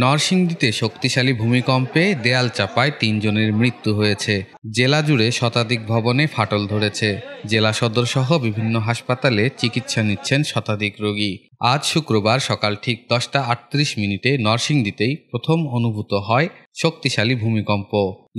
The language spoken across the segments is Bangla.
নরসিংদীতে শক্তিশালী ভূমিকম্পে দেয়াল চাপায় ৩ জনের মৃত্যু হয়েছে। জেলা জুড়ে শতাধিক ভবনে ফাটল ধরেছে। জেলা সদর সহ বিভিন্ন হাসপাতালে চিকিৎসা নিচ্ছেন শতাধিক রোগী। আজ শুক্রবার সকাল ঠিক 10টা 38 নরসিংদীতেই প্রথম অনুভূত হয় শক্তিশালী ভূমিকম্প।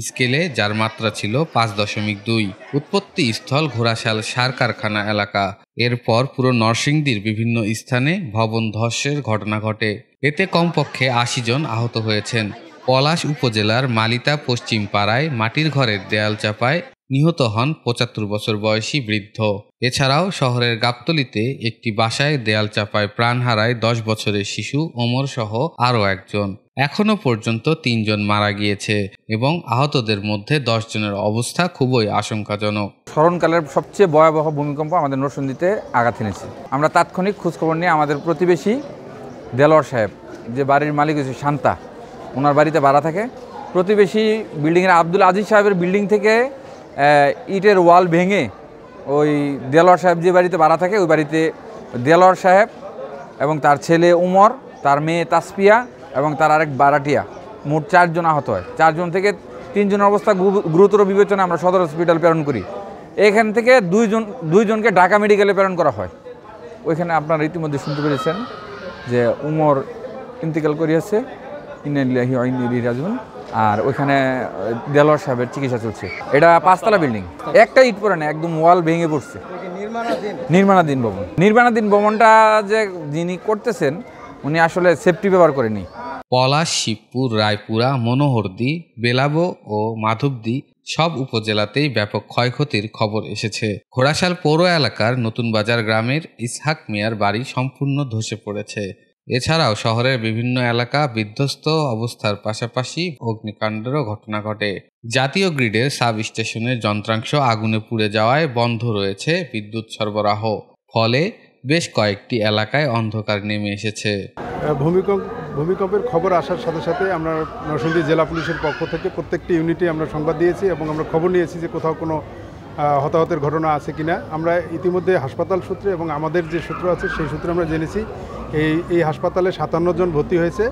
স্কেলে যার মাত্রা ছিল 5.2। উৎপত্তি স্থল ঘোড়াশাল সার কারখানা এলাকা। এরপর পুরো নরসিংদীর বিভিন্ন স্থানে ভবন ধসের ঘটনা ঘটে। এতে কমপক্ষে 80 জন আহত হয়েছেন। পলাশ উপজেলার মালিতা পশ্চিম পাড়ায় মাটির ঘরের দেয়াল চাপায় নিহত হন 75 বছর বয়সী বৃদ্ধ। এছাড়াও শহরের গাবতলীতে একটি বাসায় দেয়াল চাপায় প্রাণ হারায় 10 বছরের শিশু ওমর সহ আরও একজন। এখনো পর্যন্ত 3 জন মারা গিয়েছে এবং আহতদের মধ্যে 10 জনের অবস্থা খুবই আশঙ্কাজনক। স্মরণকালের সবচেয়ে ভয়াবহ ভূমিকম্প আমাদের নরসিংদীতে আঘাত এনেছে। আমরা তাৎক্ষণিক খোঁজখবর নিয়ে আমাদের প্রতিবেশী দেলোয়ার সাহেব, যে বাড়ির মালিক হচ্ছে শান্তা, ওনার বাড়িতে ভাড়া থাকে। প্রতিবেশী বিল্ডিংয়ের আব্দুল আজিজ সাহেবের বিল্ডিং থেকে ইটের ওয়াল ভেঙে ওই দেলোয়ার সাহেব যে বাড়িতে ভাড়া থাকে ওই বাড়িতে দেলোয়ার সাহেব এবং তার ছেলে উমর, তার মেয়ে তাসপিয়া এবং তার আরেক বারাটিয়া, মোট 4 জন আহত হয়। 4 জন থেকে 3 জনের অবস্থা গুরুতর বিবেচনা আমরা সদর হসপিটাল প্রেরণ করি। এখান থেকে 2 জনকে ঢাকা মেডিকেলে প্রেরণ করা হয়। ওইখানে আপনারা ইতিমধ্যে শুনতে পেরেছেন যে উমর ইন্তেকাল করিয়াছে, ইন্না লিল্লাহি ওয়া ইন্না ইলাইহি রাজিউন। আর ওইখানে দেলোয়ার সাহেবের চিকিৎসা চলছে। এটা 5তলা বিল্ডিং, একটা ইট পড়ে না, একদম ওয়াল ভেঙে পড়ছে। নির্মাণাধীন ভবনটা যে যিনি করতেছেন উনি আসলে সেফটি ব্যবহার করেনি। পলাশ, শিবপুর, রায়পুরা, মনোহরদী, বেলাবো ও মাধবদী সব উপজেলাতেই ব্যাপক ক্ষয়ক্ষতির খবর এসেছে। ঘোড়াশাল পৌর এলাকার নতুন বাজার গ্রামের ইসহাক মিয়ার বাড়ি সম্পূর্ণ ধসে পড়েছে। এছাড়াও শহরের বিভিন্ন এলাকা বিধ্বস্ত অবস্থার পাশাপাশি অগ্নিকাণ্ডেরও ঘটনা ঘটে। জাতীয় গ্রিডের সাব স্টেশনের যন্ত্রাংশ আগুনে পুড়ে যাওয়ায় বন্ধ রয়েছে বিদ্যুৎ সরবরাহ। ফলে বেশ কয়েকটি এলাকায় অন্ধকার নেমে এসেছে। ভূমিকম্পের খবর আসার সাথে সাথে আমরা নরসিংদী জেলা পুলিশের পক্ষ থেকে প্রত্যেকটি ইউনিটে আমরা সংবাদ দিয়েছি এবং আমরা খবর নিয়েছি যে কোথাও কোনো হতাহতের ঘটনা আছে কিনা। আমরা ইতিমধ্যে হাসপাতাল সূত্রে এবং আমাদের যে সূত্র আছে সেই সূত্রে আমরা জেনেছি এই হাসপাতালে 57 জন ভর্তি হয়েছে।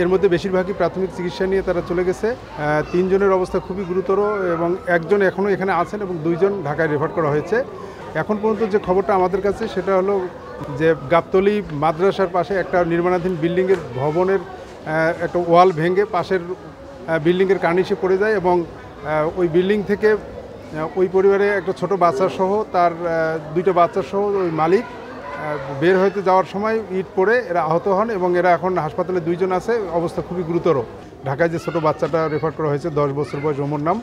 এর মধ্যে বেশিরভাগই প্রাথমিক চিকিৎসা নিয়ে তারা চলে গেছে। 3 জনের অবস্থা খুবই গুরুতর এবং একজন এখনও এখানে আছেন এবং 2 জন ঢাকায় রেফার করা হয়েছে। এখন পর্যন্ত যে খবরটা আমাদের কাছে সেটা হলো যে গাবতলী মাদ্রাসার পাশে একটা নির্মাণাধীন বিল্ডিংয়ের ভবনের একটা ওয়াল ভেঙে পাশের বিল্ডিংয়ের কার্নিশে পড়ে যায় এবং ওই বিল্ডিং থেকে ওই পরিবারে একটা ছোট বাচ্চা সহ তার 2টা বাচ্চা সহ ওই মালিক বের হইতে যাওয়ার সময় ইট পড়ে এরা আহত হন এবং এরা এখন হাসপাতালে 2 জন আছে, অবস্থা খুবই গুরুতর। ঢাকায় যে ছোট বাচ্চাটা রেফার করা হয়েছে 10 বছর বয়স, ওমর নাম,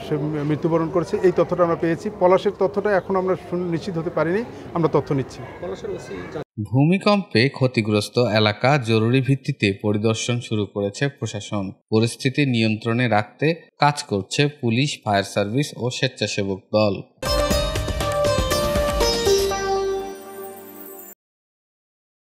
সে মৃত্যুবরণ করেছে। এই তথ্যটা আমরা পেয়েছি। পলাশের তথ্যটা এখন আমরা নিশ্চিত হতে পারিনি, আমরা তথ্য নিচ্ছি। ভূমিকম্পে ক্ষতিগ্রস্ত এলাকা জরুরি ভিত্তিতে পরিদর্শন শুরু করেছে প্রশাসন। পরিস্থিতি নিয়ন্ত্রণে রাখতে কাজ করছে পুলিশ, ফায়ার সার্ভিস ও স্বেচ্ছাসেবক দল।